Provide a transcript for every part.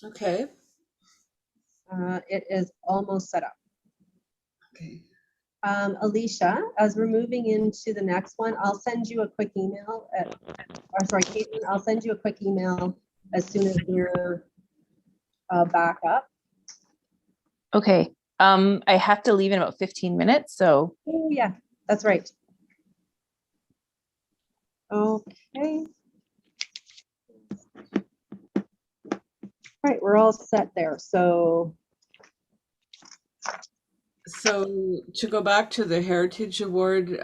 Okay. It is almost set up. Okay. Alicia, as we're moving into the next one, I'll send you a quick email. Caitlin, I'll send you a quick email as soon as we're back up. Okay. I have to leave in about 15 minutes, so. Oh, yeah, that's right. Okay. All right, we're all set there. So to go back to the Heritage Award,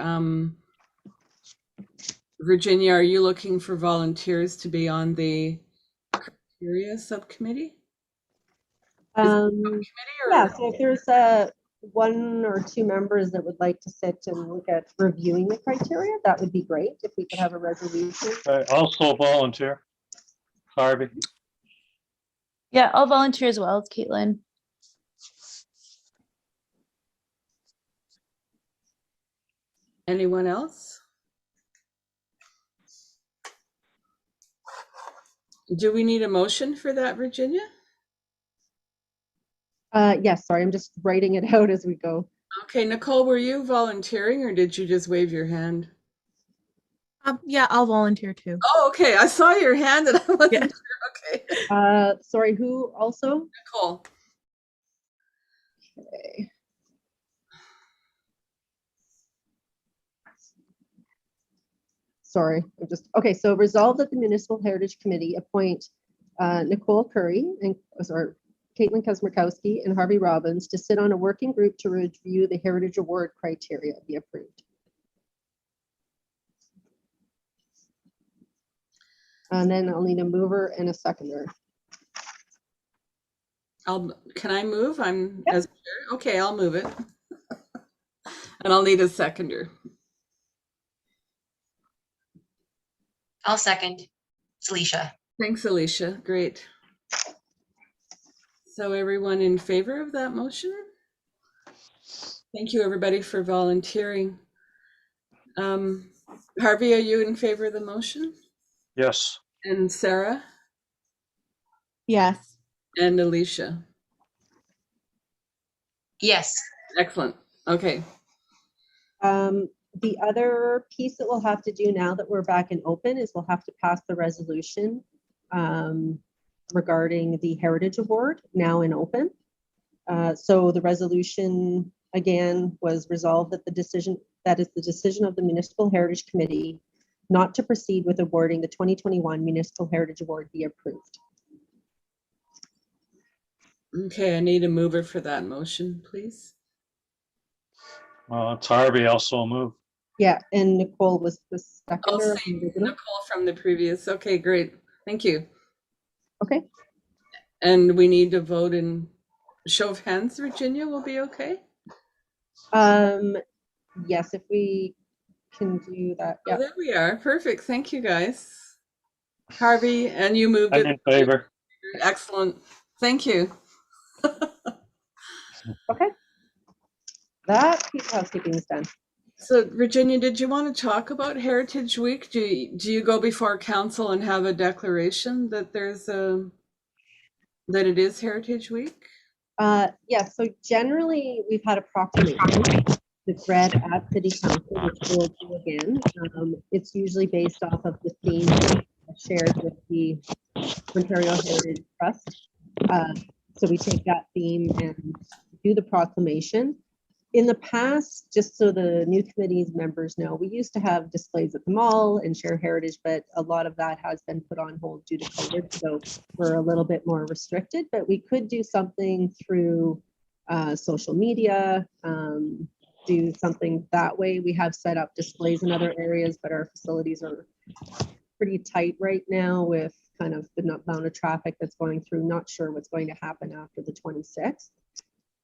Virginia, are you looking for volunteers to be on the criteria subcommittee? yeah, so if there's one or two members that would like to sit and look at reviewing the criteria, that would be great if we could have a resolution. I also volunteer. Harvey. Yeah, I'll volunteer as well. It's Caitlin. Anyone else? Do we need a motion for that, Virginia? Yes, sorry, I'm just writing it out as we go. Okay, Nicole, were you volunteering or did you just wave your hand? Yeah, I'll volunteer too. Oh, okay. I saw your hand and I wasn't sure. Okay. Sorry, who also? Nicole. Okay. Sorry, I'm just, okay, so resolve that the Municipal Heritage Committee appoint Nicole Curry and, Caitlin Kosmarkowski and Harvey Robbins to sit on a working group to review the Heritage Award criteria be approved. And then I'll need a mover and a seconder. Can I move? I'm as chair. Okay, I'll move it. And I'll need a seconder. I'll second. It's Alicia. Thanks, Alicia. Great. So everyone in favor of that motion? Thank you, everybody, for volunteering. Harvey, are you in favor of the motion? Yes. And Sarah? Yes. And Alicia? Yes. Excellent. Okay. The other piece that we'll have to do now that we're back in open is we'll have to pass the resolution regarding the Heritage Award now in open. So the resolution again was resolved that that is the decision of the Municipal Heritage Committee not to proceed with awarding the 2021 Municipal Heritage Award be approved. Okay, I need a mover for that motion, please. Well, it's Harvey, also move. Yeah, and Nicole was the I'll seconder. say Nicole from the previous. Okay, great. Thank you. Okay. And we need to vote in show of hands, Virginia, will be okay? Yes, if we can do that. Yeah. Oh, there we are. Perfect. Thank you, guys. Harvey, and you moved it. I'm in favor. Excellent. Thank you. Okay. That piece of housekeeping is done. So, Virginia, did you want to talk about Heritage Week? Do you go before council and have a declaration that there's that it is Heritage Week? Yeah, so generally we've had a proclamation that's read at City Council, which we'll do again. It's usually based off of the theme shared with the Ontario Heritage Trust. So we take that theme and do the proclamation. In the past, just so the new committee's members know, we used to have displays at the mall and share heritage, but a lot of that has been put on hold due to COVID. So we're a little bit more restricted, but we could do something through social media, do something that way. We have set up displays in other areas, but our facilities are pretty tight right now with kind of the amount of traffic that's going through. Not sure what's going to happen after the 26th.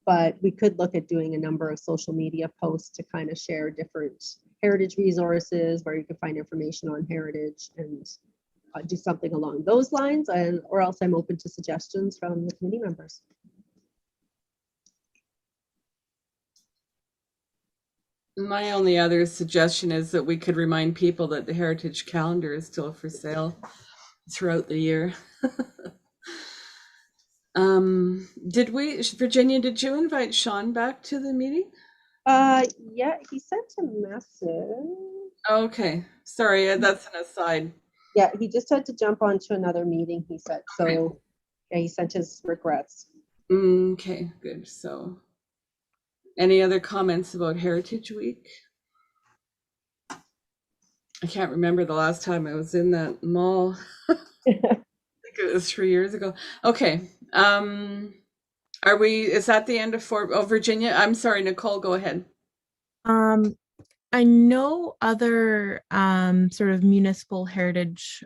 But we could look at doing a number of social media posts to kind of share different heritage resources where you can find information on heritage and do something along those lines, or else I'm open to suggestions from the committee members. My only other suggestion is that we could remind people that the Heritage Calendar is still for sale throughout the year. Virginia, did you invite Sean back to the meeting? Yeah, he sent a message. Okay, sorry, that's an aside. Yeah, he just had to jump onto another meeting, he said. So yeah, he sent his regrets. Okay, good. So, any other comments about Heritage Week? I can't remember the last time I was in that mall. I think it was 3 years ago. Okay. Is that the end of Virginia? I'm sorry, Nicole, go ahead. I know other sort of municipal heritage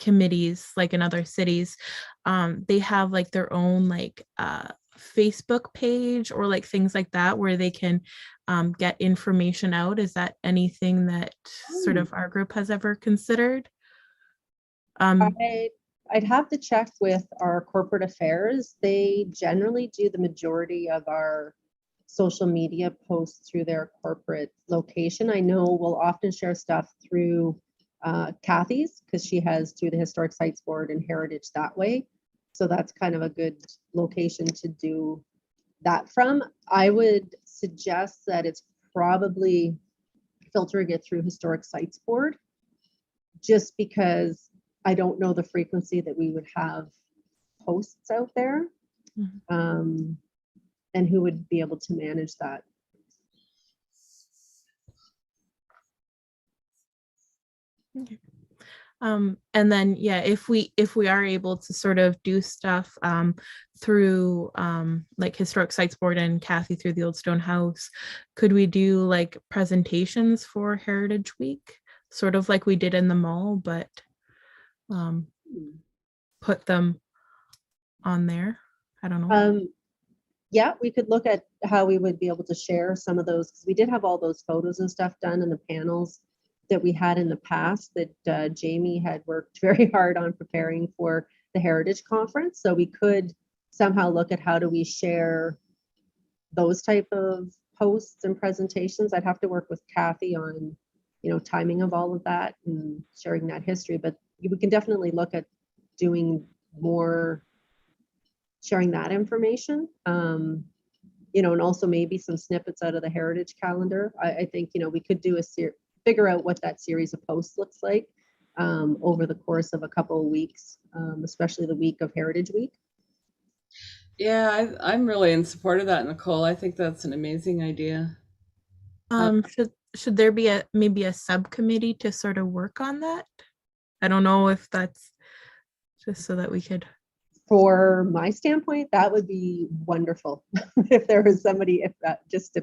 committees, like in other cities, they have like their own like Facebook page or like things like that where they can get information out. Is that anything that sort of our group has ever considered? I'd have to check with our corporate affairs. They generally do the majority of our social media posts through their corporate location. I know we'll often share stuff through Kathy's because she has through the Historic Sites Board and Heritage that way. So that's kind of a good location to do that from. I would suggest that it's probably filtering it through Historic Sites Board just because I don't know the frequency that we would have posts out there. And who would be able to manage that. Okay. And then yeah, if we are able to sort of do stuff through like Historic Sites Board and Kathy through the Old Stone House, could we do like presentations for Heritage Week, sort of like we did in the mall, but put them on there? I don't know. Yeah, we could look at how we would be able to share some of those because we did have all those photos and stuff done in the panels that we had in the past that Jamie had worked very hard on preparing for the Heritage Conference. So we could somehow look at how do we share those type of posts and presentations. I'd have to work with Kathy on, timing of all of that and sharing that history, but we can definitely look at doing more sharing that information, and also maybe some snippets out of the heritage calendar. I think, we could do figure out what that series of posts looks like over the course of a couple of weeks, especially the week of Heritage Week. Yeah, I'm really in support of that, Nicole. I think that's an amazing idea. Should there be maybe a subcommittee to sort of work on that? I don't know if that's just so that we could. For my standpoint, that would be wonderful if there was somebody, if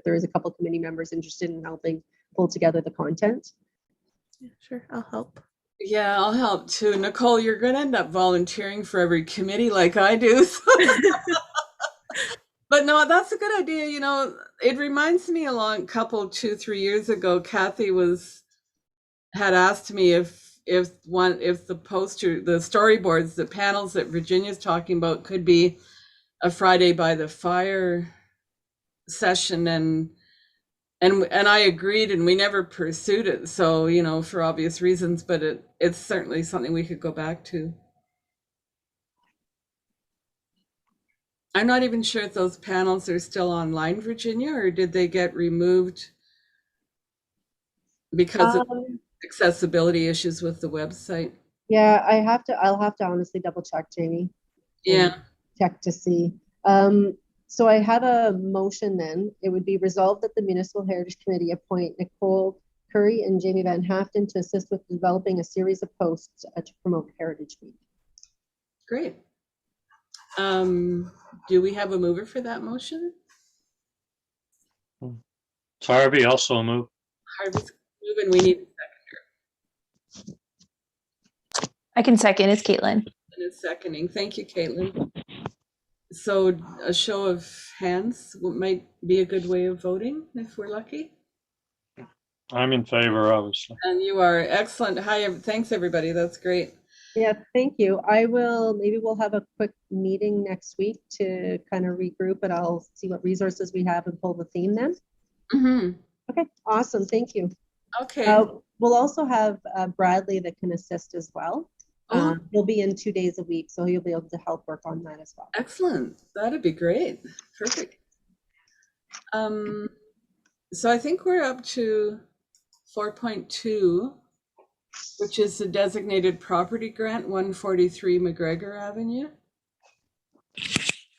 there was a couple committee members interested in helping pull together the content. Yeah, sure, I'll help. Yeah, I'll help too. Nicole, you're going to end up volunteering for every committee like I do. But no, that's a good idea. It reminds me a 2-3 years ago, Kathy had asked me if the poster, the storyboards, the panels that Virginia's talking about could be a Friday by the fire session, and I agreed, and we never pursued it. So, for obvious reasons, but it's certainly something we could go back to. I'm not even sure if those panels are still online, Virginia, or did they get removed because of accessibility issues with the website? Yeah, I'll have to honestly double check, Jamie. Yeah. Check to see. So I have a motion then. It would be resolved that the Municipal Heritage Committee appoint Nicole Curry and Jamie Van Haften to assist with developing a series of posts to promote Heritage Week. Great. Do we have a mover for that motion? Harvey also move. Harvey's moving. We need a seconder. I can second. It's Caitlin. And a seconding. Thank you, Caitlin. So a show of hands might be a good way of voting if we're lucky. I'm in favor, obviously. And you are. Excellent. Hi, thanks everybody. That's great. Yeah, thank you. Maybe we'll have a quick meeting next week to kind of regroup, but I'll see what resources we have and pull the theme then. Mm-hmm. Okay, awesome. Thank you. Okay. We'll also have Bradley that can assist as well. Oh. He'll be in 2 days a week, so he'll be able to help work on that as well. Excellent. That'd be great. Perfect. So I think we're up to 4.2, which is the designated property grant, 143 McGregor Avenue.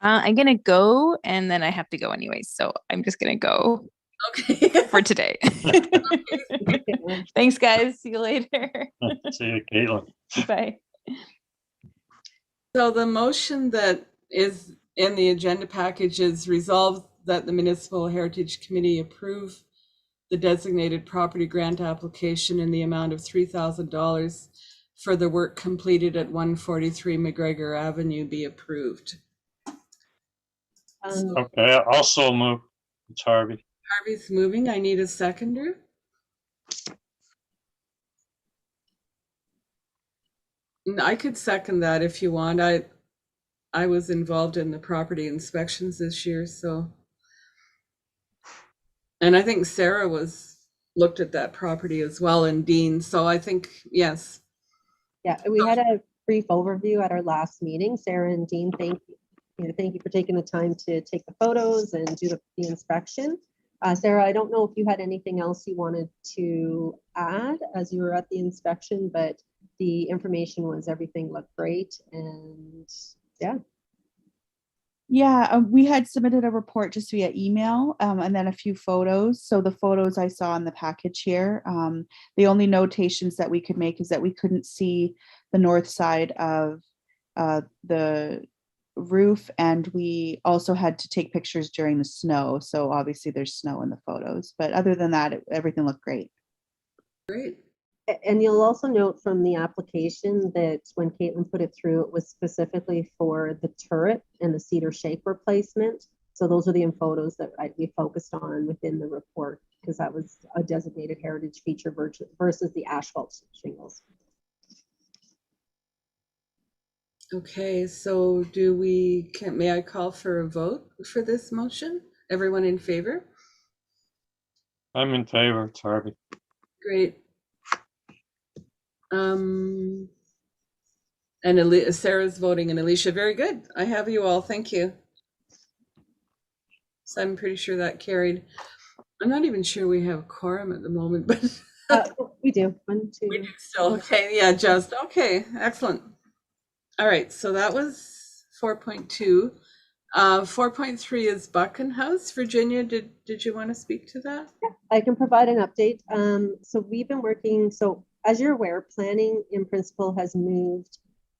I'm gonna go, and then I have to go anyways, so I'm just gonna go Okay. for today. Thanks, guys. See you later. See you, Caitlin. Bye. So the motion that is in the agenda package is resolved that the Municipal Heritage Committee approve the designated property grant application in the amount of $3,000 for the work completed at 143 McGregor Avenue be approved. Okay, I also move. It's Harvey. Harvey's moving. I need a seconder. I could second that if you want. I was involved in the property inspections this year, so. And I think Sarah looked at that property as well, and Dean, so I think, yes. Yeah, we had a brief overview at our last meeting. Sarah and Dean, thank you for taking the time to take the photos and do the inspection. Sarah, I don't know if you had anything else you wanted to add as you were at the inspection, but the information was everything looked great, and yeah. Yeah, we had submitted a report just via email and then a few photos. So the photos I saw in the package here, the only notations that we could make is that we couldn't see the north side of the roof, and we also had to take pictures during the snow. So obviously there's snow in the photos, but other than that, everything looked great. Great. And you'll also note from the application that when Caitlin put it through, it was specifically for the turret and the cedar shake replacement. So those are the photos that we focused on within the report, because that was a designated heritage feature versus the asphalt shingles. Okay, so may I call for a vote for this motion? Everyone in favor? I'm in favor. It's Harvey. Great. And Sarah's voting, and Alicia, very good. I have you all. Thank you. So I'm pretty sure that carried. I'm not even sure we have a quorum at the moment, but We do. 1, 2. we do still. Okay, yeah, just okay. Excellent. All right, so that was 4.2. 4.3 is Buchan House. Virginia, did you want to speak to that? Yeah, I can provide an update. So we've been working. So as you're aware, planning in principle has approved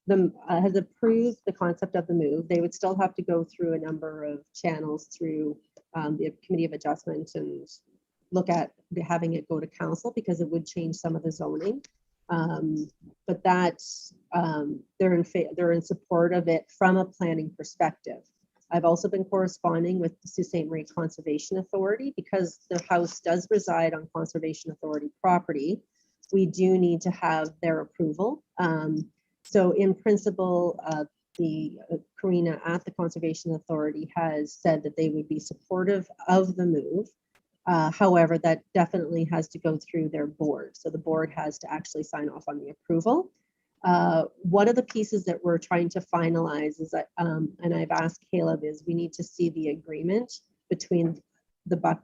the concept of the move. They would still have to go through a number of channels through the Committee of Adjustment and look at having it go to council, because it would change some of the zoning. But that's they're in support of it from a planning perspective. I've also been corresponding with the Sault Ste. Marie Conservation Authority, because the house does reside on Conservation Authority property. We do need to have their approval. So in principle, the Karina at the Conservation Authority has said that they would be supportive of the move. However, that definitely has to go through their board. So the board has to actually sign off on the approval. One of the pieces that we're trying to finalize is that, and I've asked Caleb, is we need to see the agreement between the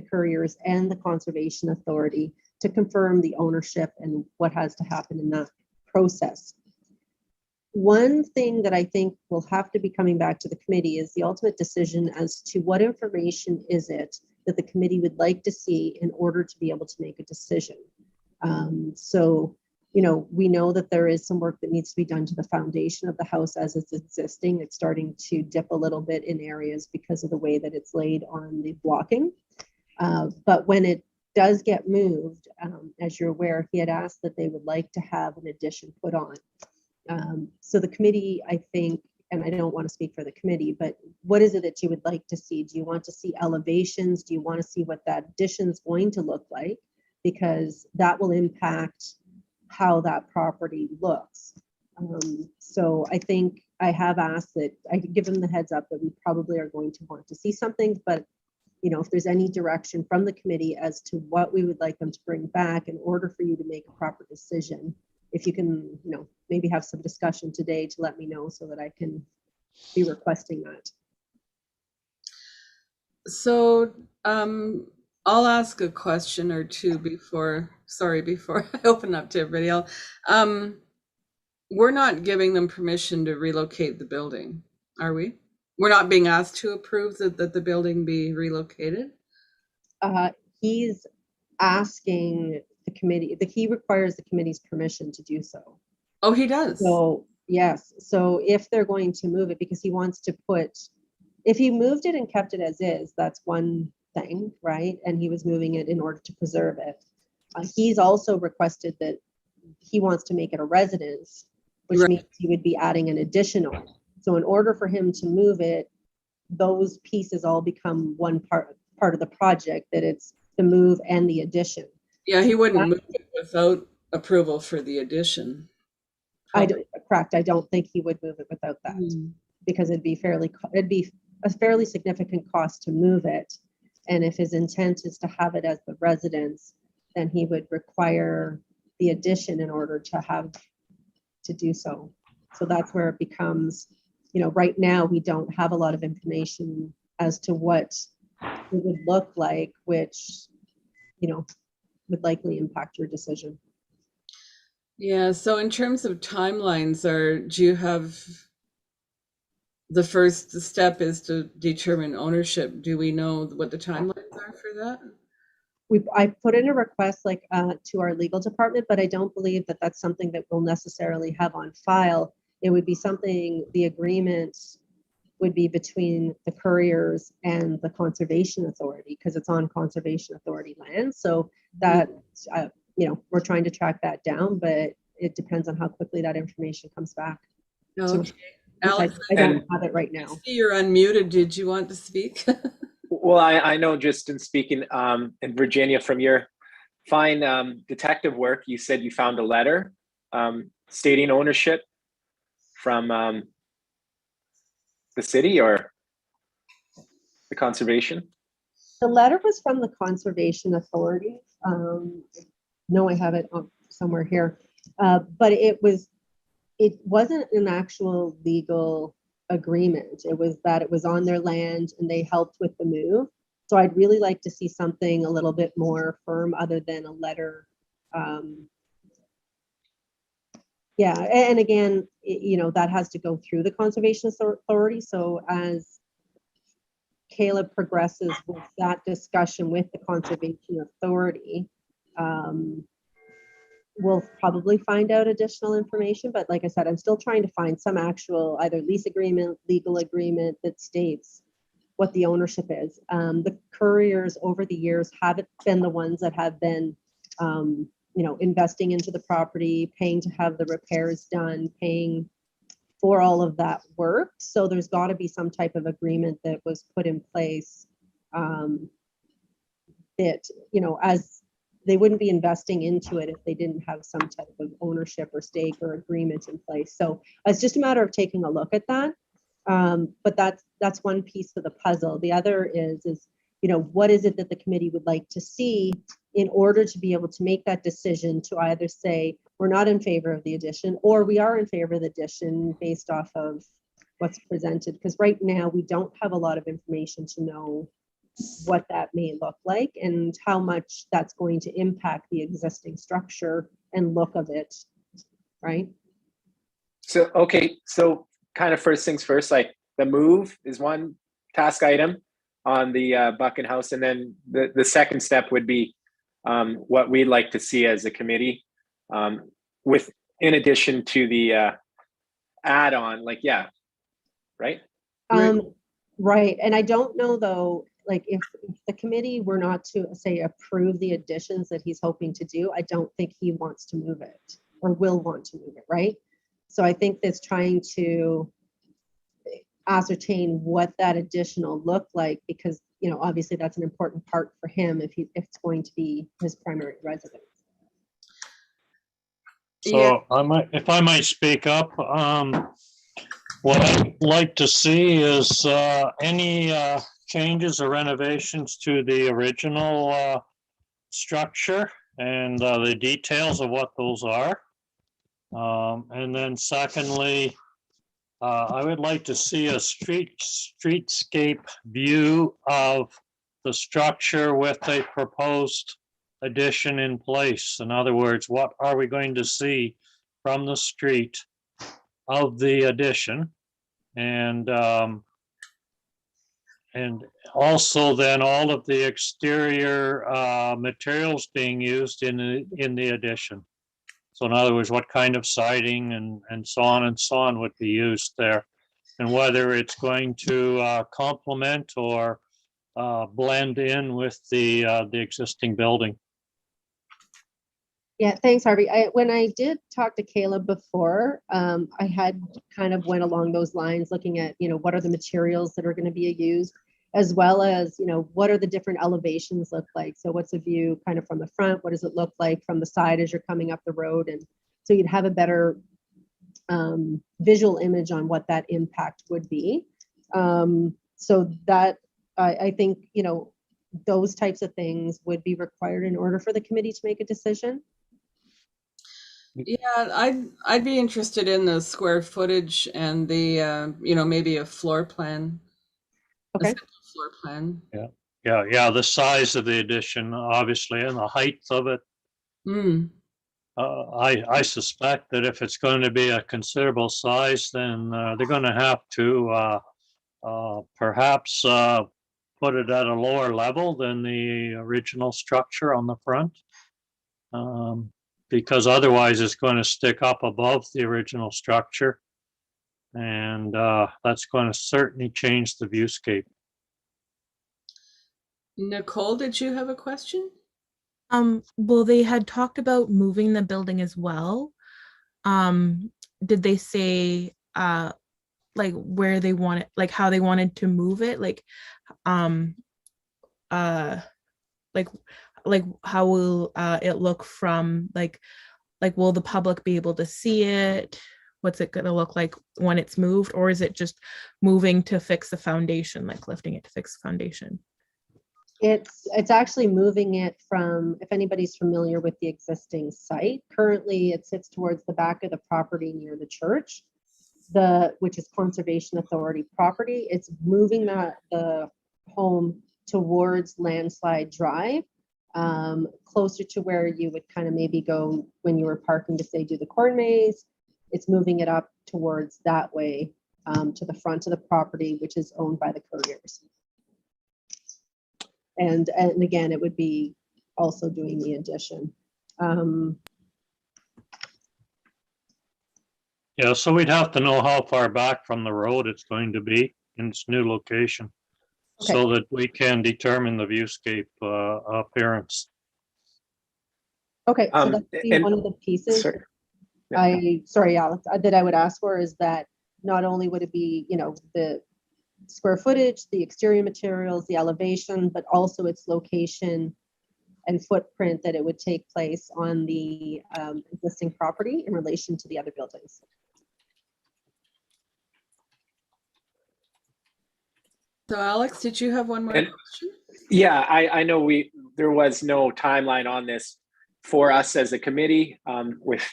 couriers and the Conservation Authority to confirm the ownership and what has to happen in that process. One thing that I think will have to be coming back to the committee is the ultimate decision as to what information is it that the committee would like to see in order to be able to make a decision. So, you know, we know that there is some work that needs to be done to the foundation of the house as it's existing. It's starting to dip a little bit in areas because of the way that it's laid on the blocking. But when it does get moved, as you're aware, he had asked that they would like to have an addition put on. So the committee, I think, and I don't want to speak for the committee, but what is it that you would like to see? Do you want to see elevations? Do you want to see what that addition is going to look like? Because that will impact how that property looks. So I think I have asked that I could give them the heads up that we probably are going to want to see something, but you know, if there's any direction from the committee as to what we would like them to bring back in order for you to make a proper decision, if you can, maybe have some discussion today to let me know so that I can be requesting that. So I'll ask a question or two before I open up to everybody else. We're not giving them permission to relocate the building, are we? We're not being asked to approve that the building be relocated? He's asking the committee, he requires the committee's permission to do so. Oh, he does? So, yes. So if they're going to move it, because he wants to if he moved it and kept it as is, that's one thing, right? And he was moving it in order to preserve it. He's also requested that he wants to make it a residence, which Right. means he would be adding an additional. So in order for him to move it, those pieces all become one part of the project, that it's the move and the addition. Yeah, he wouldn't move it without approval for the addition. Correct. I don't think he would move it without that, because it'd be a fairly significant cost to move it. And if his intent is to have it as the residence, then he would require the addition in order to do so. So that's where it becomes, right now we don't have a lot of information as to what it would look like, which, would likely impact your decision. Yeah, so in terms of timelines, do you have, the first step is to determine ownership. Do we know what the timelines are for that? I put in a request to our legal department, but I don't believe that that's something that we'll necessarily have on file. It would be something, the agreement would be between the couriers and the conservation authority, because it's on conservation authority land. So that, we're trying to track that down, but it depends on how quickly that information comes back. Okay. So, Alex, I don't have it right now. I see you're unmuted. Did you want to speak? Well, I know, just in speaking, in Virginia, from your fine detective work, you said you found a letter stating ownership from the city or the conservation? The letter was from the conservation authority. No, I have it somewhere here, but it wasn't an actual legal agreement. It was that it was on their land and they helped with the move. So I'd really like to see something a little bit more firm other than a letter. Yeah, and again, that has to go through the conservation authority. So as Caleb progresses with that discussion with the conservation authority, we'll probably find out additional information. But like I said, I'm still trying to find some actual either lease agreement, legal agreement that states what the ownership is. The couriers over the years haven't been the ones that have been, investing into the property, paying to have the repairs done, paying for all of that work. So there's got to be some type of agreement that was put in place that, as they wouldn't be investing into it if they didn't have some type of ownership or stake or agreement in place. So it's just a matter of taking a look at that. But that's one piece of the puzzle. The other is what is it that the committee would like to see in order to be able to make that decision to either say we're not in favor of the addition or we are in favor of the addition based off of what's presented. Because right now we don't have a lot of information to know what that may look like and how much that's going to impact the existing structure and look of it, right? So, okay, so kind of first things first, like the move is one task item on the Buchan House, and then the second step would be what we'd like to see as a committee, with in addition to the add-on, right? Right, and I don't know though, if the committee were not to say approve the additions that he's hoping to do, I don't think he wants to move it or will want to move it, right? So I think that's trying to ascertain what that additional look like, because obviously that's an important part for him if it's going to be his primary residence. So Yeah. if I might speak up, what I'd like to see is any changes or renovations to the original structure and the details of what those are. And then secondly, I would like to see a streetscape view of the structure with a proposed addition in place. In other words, what are we going to see from the street of the addition? And also then all of the exterior materials being used in the addition. So in other words, what kind of siding and so on would be used there, and whether it's going to complement or blend in with the existing building. Yeah, thanks, Harvey. When I did talk to Caleb before, I had kind of went along those lines, looking at, what are the materials that are going to be used, as well as, what are the different elevations look like? So what's a view kind of from the front? What does it look like from the side as you're coming up the road? And so you'd have a better visual image on what that impact would be. So that I think, those types of things would be required in order for the committee to make a decision. Yeah, I'd be interested in the square footage and the maybe a floor plan. Okay. A simple floor plan. Yeah, the size of the addition, obviously, and the height of it. I suspect that if it's going to be a considerable size, then they're going to have to perhaps put it at a lower level than the original structure on the front. Because otherwise it's going to stick up above the original structure, and that's going to certainly change the viewscape. Nicole, did you have a question? Well, they had talked about moving the building as well. Did they say like where they want it, like how they wanted to move it, like how will it look from like will the public be able to see it? What's it going to look like when it's moved, or is it just moving to fix the foundation, like lifting it to fix the foundation? It's actually moving it from, if anybody's familiar with the existing site, currently it sits towards the back of the property near the church, which is Conservation Authority property. It's moving the home towards Landslide Drive, closer to where you would kind of maybe go when you were parking to say do the corn maze. It's moving it up towards that way, to the front of the property, which is owned by the Couriers. And again, it would be also doing the addition. Yeah, so we'd have to know how far back from the road it's going to be in its new location, Okay. so that we can determine the viewscape appearance. Okay, so that's one of the pieces. Sorry, Alex, that I would ask for is that not only would it be, the square footage, the exterior materials, the elevation, but also its location and footprint that it would take place on the existing property in relation to the other buildings. So Alex, did you have one more question? Yeah, I know there was no timeline on this for us as a committee with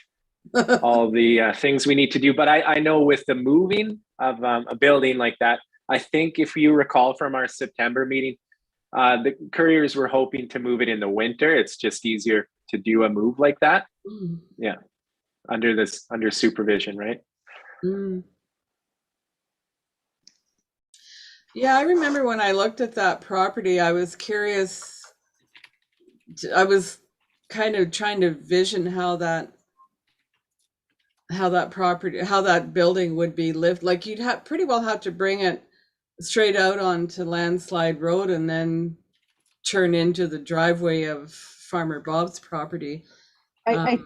all the things we need to do, but I know with the moving of a building like that, I think if you recall from our September meeting, the Couriers were hoping to move it in the winter. It's just easier to do a move like that. Yeah, under supervision, right? Yeah, I remember when I looked at that property, I was curious. I was kind of trying to vision how that building would be lived. Like you'd pretty well have to bring it straight out onto Landslide Road and then turn into the driveway of Farmer Bob's property. I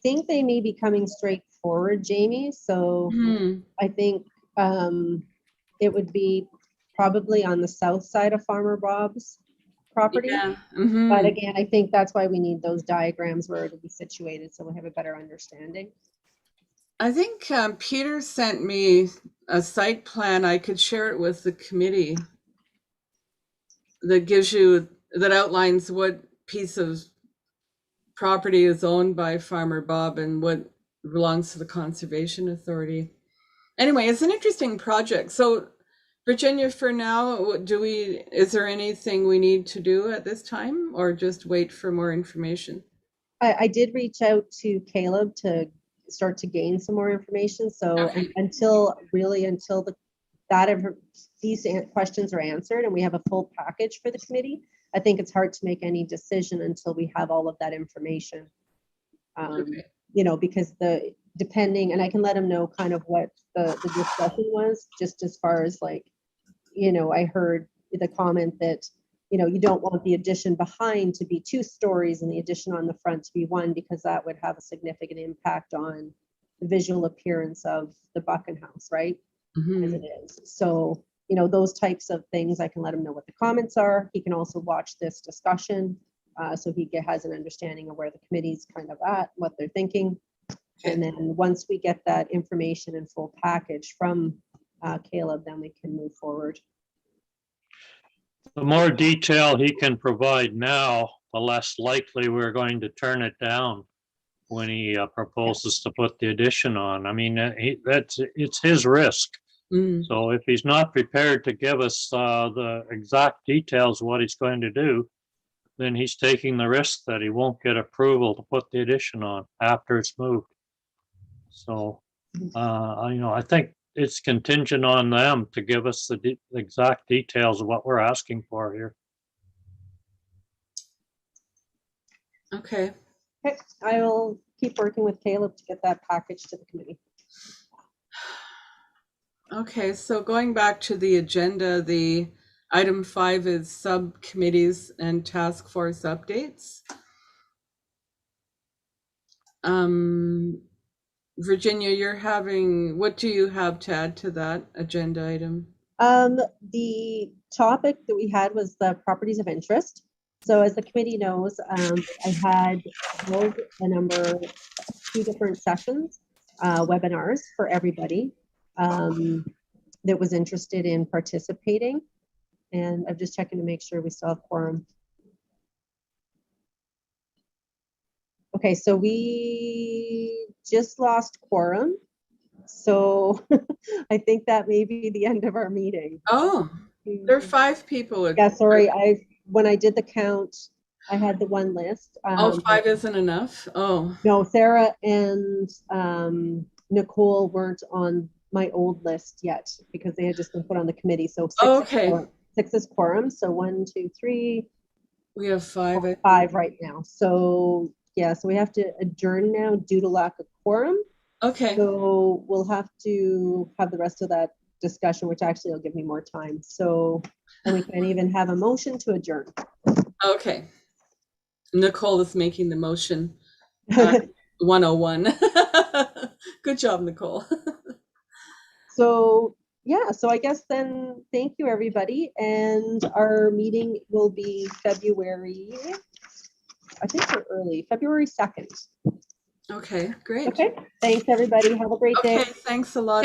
think they may be coming straight forward, Jamie. So I think it would be probably on the south side of Farmer Bob's property. Yeah. But again, I think that's why we need those diagrams where it'll be situated so we have a better understanding. I think Peter sent me a site plan. I could share it with the committee that outlines what piece of property is owned by Farmer Bob and what belongs to the Conservation Authority. Anyway, it's an interesting project. So Virginia, for now, is there anything we need to do at this time, or just wait for more information? I did reach out to Caleb to start to gain some more information. So Okay. until these questions are answered and we have a full package for the committee, I think it's hard to make any decision until we have all of that information. Okay. You know, because depending, and I can let him know kind of what the discussion was, just as far as like, you know, I heard the comment that, you know, you don't want the addition behind to be 2 stories and the addition on the front to be 1, because that would have a significant impact on the visual appearance of the Buchan House, right? As it is. So, you know, those types of things, I can let him know what the comments are. He can also watch this discussion, so he has an understanding of where the committee's kind of at, what they're thinking. And then once we get that information in full package from Caleb, then we can move forward. The more detail he can provide now, the less likely we're going to turn it down when he proposes to put the addition on. I mean, it's his risk. So if he's not prepared to give us the exact details of what he's going to do, then he's taking the risk that he won't get approval to put the addition on after it's moved. So, you know, I think it's contingent on them to give us the exact details of what we're asking for here. Okay. Okay, I'll keep working with Caleb to get that package to the committee. Okay, so going back to the agenda, the item 5 is subcommittees and task force updates. Virginia, what do you have to add to that agenda item? The topic that we had was the properties of interest. So as the committee knows, I had held a 2 different sessions, webinars for everybody that was interested in participating. And I'm just checking to make sure we still have quorum. Okay, so we just lost quorum. So I think that may be the end of our meeting. Oh, there are 5 people. Yeah, sorry. When I did the count, I had the 1 list. 5 isn't enough? Oh. No, Sarah and Nicole weren't on my old list yet because they had just been put on the committee. So 6 is quorum. So 1, 2, 3. We have 5. 5 right now. So yeah, so we have to adjourn now due to lack of quorum. Okay. So we'll have to have the rest of that discussion, which actually will give me more time. So, and we can even have a motion to adjourn. Okay. Nicole is making the motion. 101. Good job, Nicole. So yeah, so I guess then thank you everybody. And our meeting will be February, I think we're early, February 2nd. Okay, great. Okay, thanks everybody. Have a great day. Okay, thanks a lot.